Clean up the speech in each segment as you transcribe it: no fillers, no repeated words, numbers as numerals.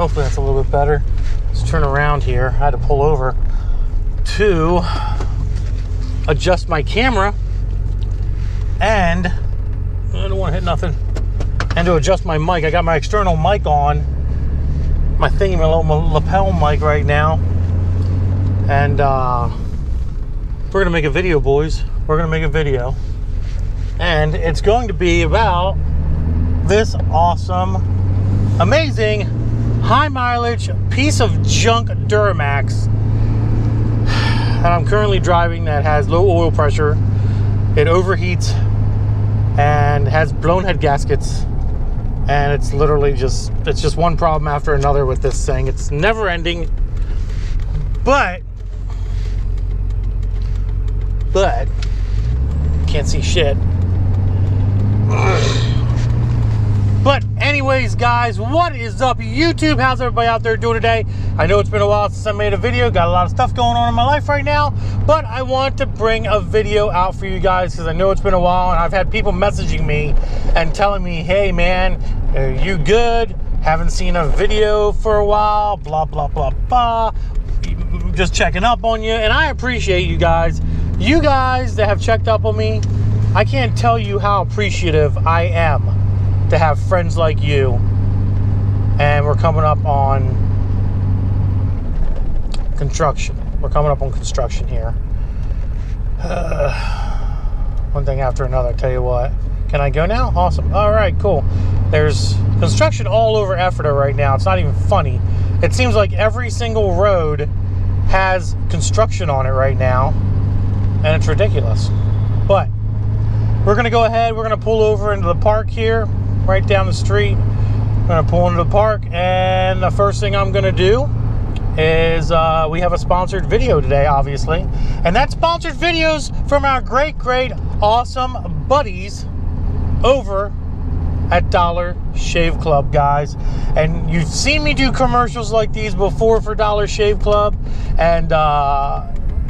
Hopefully that's a little bit better. Let's turn around here. I had to pull over to adjust my camera, and I don't want to hit nothing, and to adjust my mic. I got my external mic on, my thingy, my little lapel mic right now, and we're gonna make a video, boys. We're gonna make a video, and it's going to be about this awesome, amazing, high mileage piece of junk Duramax that I'm currently driving that has low oil pressure. It overheats and has blown head gaskets, and it's literally just one problem after another with this thing. It's never ending, but can't see shit. But anyways, guys, what is up, YouTube? How's everybody out there doing today? I know it's been a while since I made a video. Got a lot of stuff going on in my life right now, but I want to bring a video out for you guys because I know it's been a while, and I've had people messaging me and telling me, hey man, are you good? Haven't seen a video for a while, blah blah blah blah, just checking up on you. And I appreciate you guys that have checked up on me. I can't tell you how appreciative I am to have friends like you. And we're coming up on construction. We're coming up on construction here. One thing after another, I tell you what. Can I go now? Awesome. All right, cool. There's construction all over Ephrata right now. It's not even funny. It seems like every single road has construction on it right now, and it's ridiculous. But we're gonna go ahead, we're gonna pull over into the park here, right down the street. I'm gonna pull into the park, and the first thing I'm gonna do is we have a sponsored video today, obviously, and that's sponsored videos from our great awesome buddies over at Dollar Shave Club, guys. And you've seen me do commercials like these before for Dollar Shave Club, and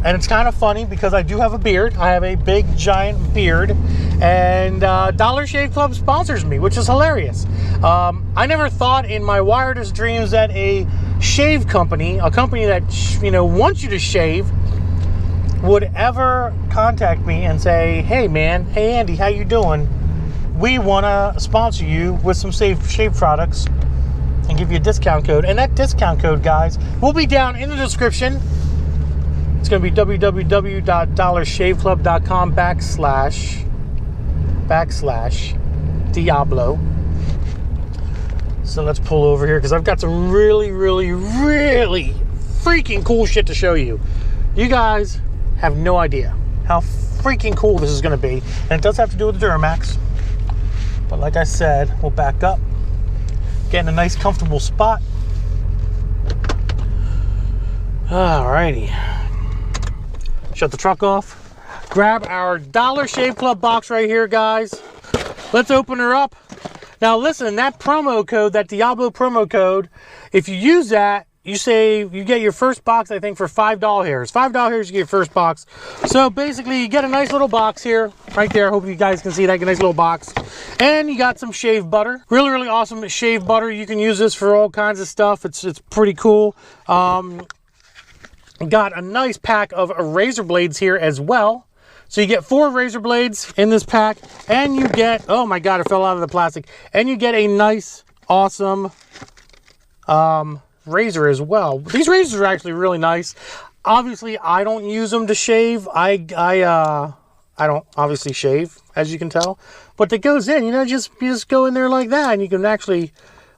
it's kind of funny because I do have a beard. I have a big giant beard, and Dollar Shave Club sponsors me, which is hilarious. I never thought in my wildest dreams that a shave company, a company that wants you to shave, would ever contact me and say, hey man, hey Andy, how you doing? We want to sponsor you with some shave products and give you a discount code. And that discount code, guys, will be down in the description. It's going to be www.dollarshaveclub.com/Diablo. So let's pull over here because I've got some really freaking cool shit to show you. You guys have no idea how freaking cool this is going to be. And it does have to do with the Duramax. But like I said, we'll back up. Get in a nice comfortable spot. Alrighty. Shut the truck off. Grab our Dollar Shave Club box right here, guys. Let's open her up. Now listen, that promo code, that Diablo promo code, if you use that, you get your first box, I think, for $5 here. It's $5 here, you get your first box. So basically, you get a nice little box here, right there. I hope you guys can see that. Get a nice little box. And you got some shave butter. Really awesome shave butter. You can use this for all kinds of stuff. It's pretty cool. Got a nice pack of razor blades here as well. So you get 4 razor blades in this pack, and you get, oh my God, it fell out of the plastic. And you get a nice, awesome razor as well. These razors are actually really nice. Obviously, I don't use them to shave. I don't obviously shave, as you can tell. But it goes in, you just go in there like that, and you can actually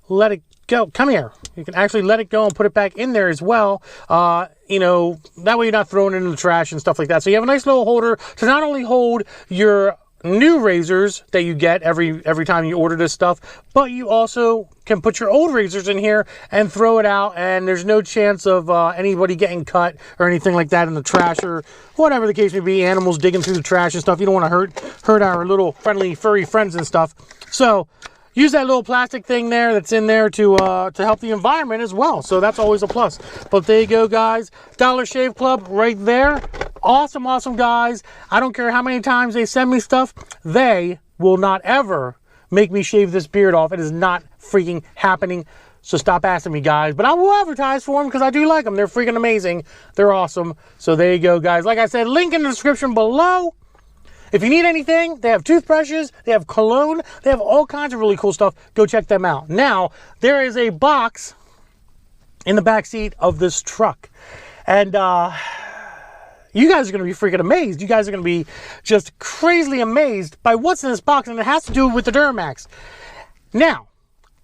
let it go. Come here. You can actually let it go and put it back in there as well. That way you're not throwing it in the trash and stuff like that. So you have a nice little holder to not only hold your new razors that you get every time you order this stuff, but you also can put your old razors in here and throw it out, and there's no chance of anybody getting cut or anything like that in the trash, or whatever the case may be, animals digging through the trash and stuff. You don't want to hurt our little friendly furry friends and stuff. So use that little plastic thing there that's in there to help the environment as well. So that's always a plus. But there you go, guys. Dollar Shave Club right there. Awesome guys. I don't care how many times they send me stuff. They will not ever make me shave this beard off. It is not freaking happening. So stop asking me, guys. But I will advertise for them because I do like them. They're freaking amazing. They're awesome. So there you go, guys. Like I said, link in the description below. If you need anything, they have toothbrushes, they have cologne, they have all kinds of really cool stuff. Go check them out. Now, there is a box in the back seat of this truck. And you guys are going to be freaking amazed. You guys are going to be just crazily amazed by what's in this box, and it has to do with the Duramax. Now,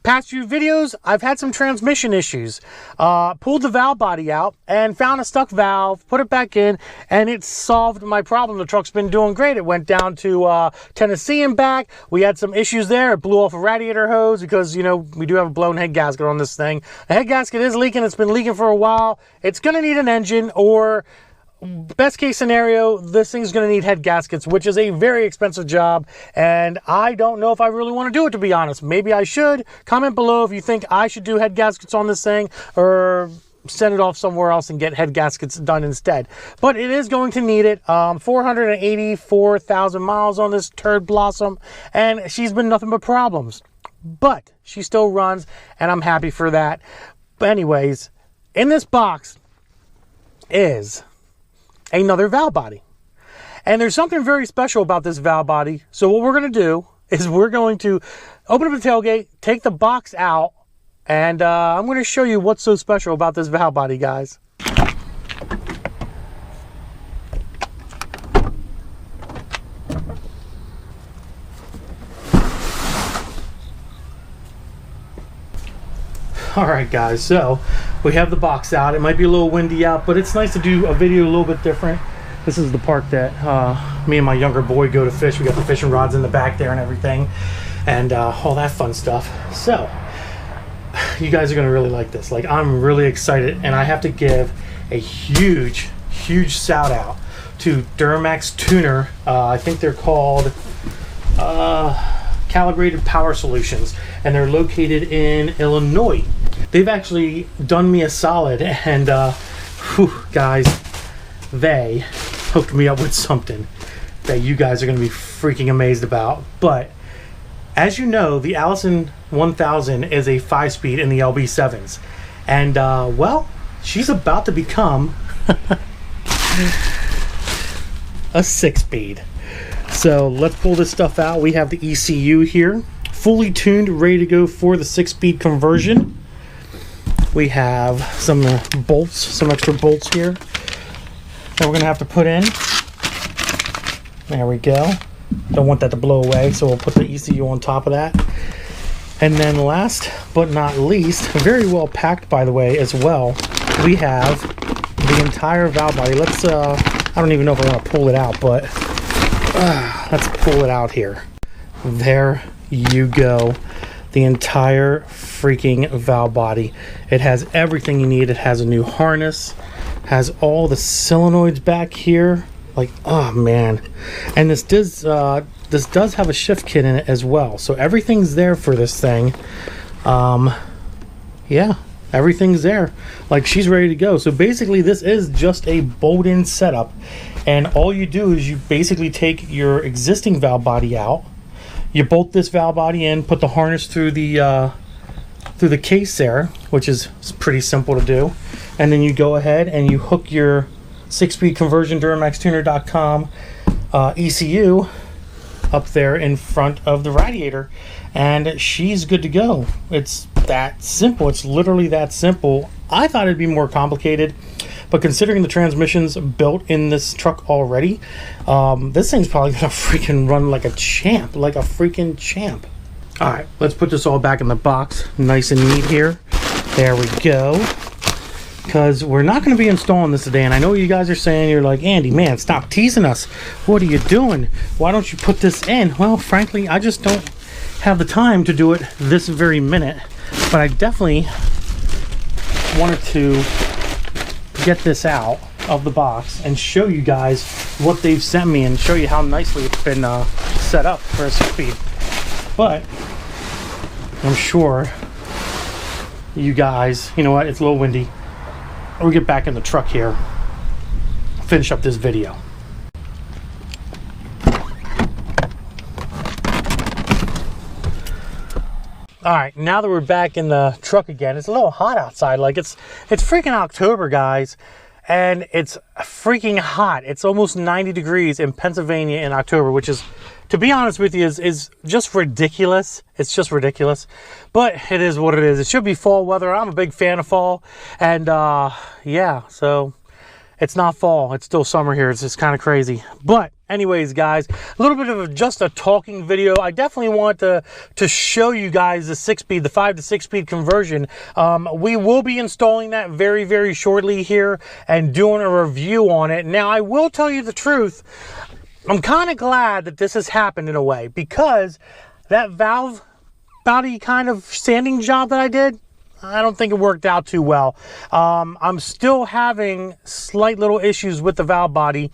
past few videos, I've had some transmission issues. Pulled the valve body out and found a stuck valve, put it back in, and it solved my problem. The truck's been doing great. It went down to Tennessee and back. We had some issues there. It blew off a radiator hose because, you know, we do have a blown head gasket on this thing. The head gasket is leaking. It's been leaking for a while. It's going to need an engine, or best case scenario, this thing's going to need head gaskets, which is a very expensive job, and I don't know if I really want to do it, to be honest. Maybe I should. Comment below if you think I should do head gaskets on this thing, or send it off somewhere else and get head gaskets done instead. But it is going to need it. 484,000 miles on this turd blossom, and she's been nothing but problems. But she still runs, and I'm happy for that. But anyways, in this box is another valve body, and there's something very special about this valve body. So what we're going to do is we're going to open up the tailgate, take the box out, and I'm going to show you what's so special about this valve body, guys. All right, guys, so we have the box out. It might be a little windy out, but it's nice to do a video a little bit different. This is the park that me and my younger boy go to fish. We got the fishing rods in the back there and everything, and all that fun stuff. So you guys are gonna really like this. Like, I'm really excited, and I have to give a huge shout out to Duramax Tuner. I think they're called Calibrated Power Solutions, and they're located in Illinois. They've actually done me a solid, and guys, they hooked me up with something that you guys are going to be freaking amazed about. But as you know, the Allison 1000 is a 5-speed in the LB7s, and well, she's about to become a 6-speed. So let's pull this stuff out. We have the ECU here, fully tuned, ready to go for the 6-speed conversion. We have some bolts, some extra bolts here that we're gonna have to put in. There we go. Don't want that to blow away, so we'll put the ECU on top of that. And then last but not least, very well packed, by the way, as well, we have the entire valve body. Let's I don't even know if I want to pull it out, but let's pull it out here. There you go. The entire freaking valve body. It has everything you need. It has a new harness, has all the solenoids back here. Like, oh man. And this does have a shift kit in it as well. So everything's there for this thing. Yeah, everything's there. Like, she's ready to go. So basically this is just a bolt-in setup, and all you do is you basically take your existing valve body out, you bolt this valve body in, put the harness through the case there, which is pretty simple to do, and then you go ahead and you hook your 6-speed conversion DuramaxTuner.com ECU up there in front of the radiator, and she's good to go. It's that simple. It's literally that simple. I thought it'd be more complicated, but considering the transmission's built in this truck already, this thing's probably gonna freaking run like a champ, like a freaking champ. All right, let's put this all back in the box, nice and neat here. There we go. Because we're not going to be installing this today, and I know you guys are saying, you're like, Andy, man, stop teasing us. What are you doing? Why don't you put this in? Well, frankly, I just don't have the time to do it this very minute, but I definitely wanted to get this out of the box and show you guys what they've sent me and show you how nicely it's been set up for a 6-speed. But I'm sure you guys, you know what, it's a little windy. We'll get back in the truck here, finish up this video. All right, now that we're back in the truck again, it's a little hot outside. Like it's freaking October, guys, and it's freaking hot. It's almost 90 degrees in Pennsylvania in October, which is, to be honest with you, is just ridiculous. It's just ridiculous, but it is what it is. It should be fall weather. I'm a big fan of fall, and yeah, so it's not fall. It's still summer here. It's just kind of crazy. But anyways, guys, a little bit of just a talking video. I definitely want to show you guys the 6-speed, the 5 to 6-speed conversion. We will be installing that very, very shortly here and doing a review on it. Now, I will tell you the truth. I'm kind of glad that this has happened in a way, because that valve body kind of sanding job that I did, I don't think it worked out too well. I'm still having slight little issues with the valve body.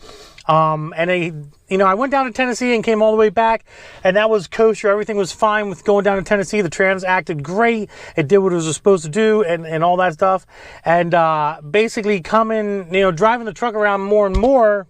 And I went down to Tennessee and came all the way back, and that was kosher. Everything was fine with going down to Tennessee. The trans acted great. It did what it was supposed to do, and all that stuff. And basically driving the truck around more and more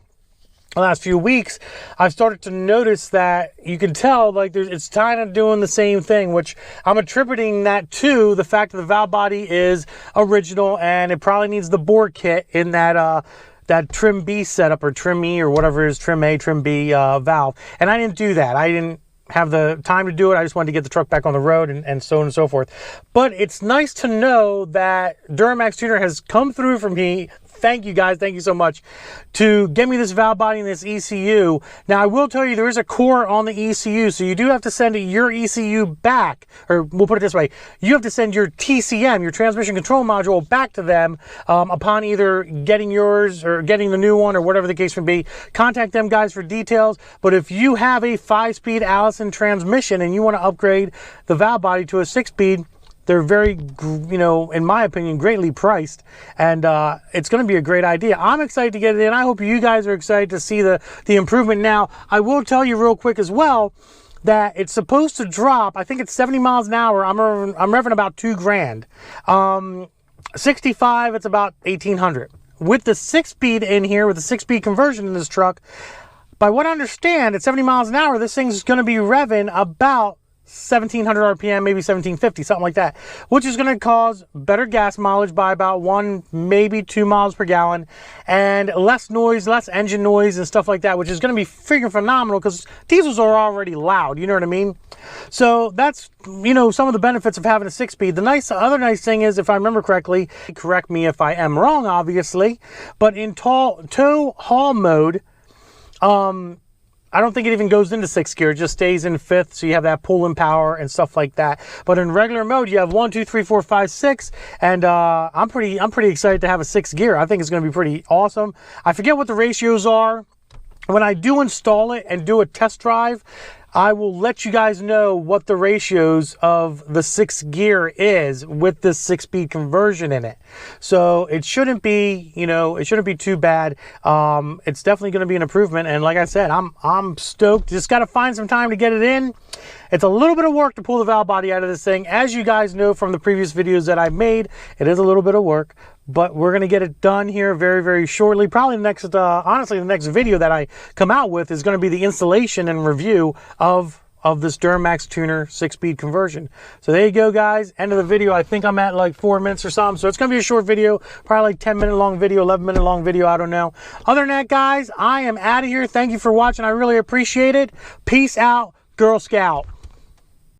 the last few weeks, I've started to notice that you can tell like it's kind of doing the same thing, which I'm attributing that to the fact that the valve body is original and it probably needs the bore kit in that that trim B setup, or trim E, or whatever it is, trim A, trim B valve. And I didn't do that. I didn't have the time to do it. I just wanted to get the truck back on the road and so on and so forth. But it's nice to know that Duramax Tuner has come through for me. Thank you, guys. Thank you so much to get me this valve body and this ECU. Now, I will tell you there is a core on the ECU, so you do have to send your ECU back, or we'll put it this way. You have to send your TCM, your transmission control module, back to them upon either getting yours or getting the new one, or whatever the case may be. Contact them, guys, for details. But if you have a 5-speed Allison transmission and you want to upgrade the valve body to a 6-speed, they're very, in my opinion, greatly priced, and it's going to be a great idea. I'm excited to get it in. I hope you guys are excited to see the improvement. Now, I will tell you real quick as well that it's supposed to drop. I think it's 70 miles an hour. I'm revving about $2,000. 65, it's about 1,800. With the 6-speed in here, with the 6-speed conversion in this truck, by what I understand, at 70 miles an hour, this thing's going to be revving about 1,700 RPM, maybe 1,750, something like that, which is going to cause better gas mileage by about 1, maybe 2 miles per gallon, and less noise, less engine noise and stuff like that, which is going to be freaking phenomenal because diesels are already loud, you know what I mean? So that's, some of the benefits of having a 6-speed. The other nice thing is, if I remember correctly, correct me if I am wrong, obviously, but in tow haul mode, I don't think it even goes into 6th gear. It just stays in 5th, so you have that pulling power and stuff like that. But in regular mode, you have 1, 2, 3, 4, 5, 6, and I'm pretty excited to have a 6th gear. I think it's going to be pretty awesome. I forget what the ratios are. When I do install it and do a test drive, I will let you guys know what the ratios of the 6th gear is with this 6-speed conversion in it. So it shouldn't be, it shouldn't be too bad. It's definitely going to be an improvement. And like I said, I'm stoked. Just got to find some time to get it in. It's a little bit of work to pull the valve body out of this thing. As you guys know from the previous videos that I've made, it is a little bit of work, but we're going to get it done here very, very shortly. Probably the next, honestly, the next video that I come out with is going to be the installation and review of this Duramax Tuner 6-speed conversion. So there you go, guys. End of the video. I think I'm at like 4 minutes or something. So it's going to be a short video, probably like 10-minute long video, 11-minute long video. I don't know. Other than that, guys, I am out of here. Thank you for watching. I really appreciate it. Peace out, Girl Scout.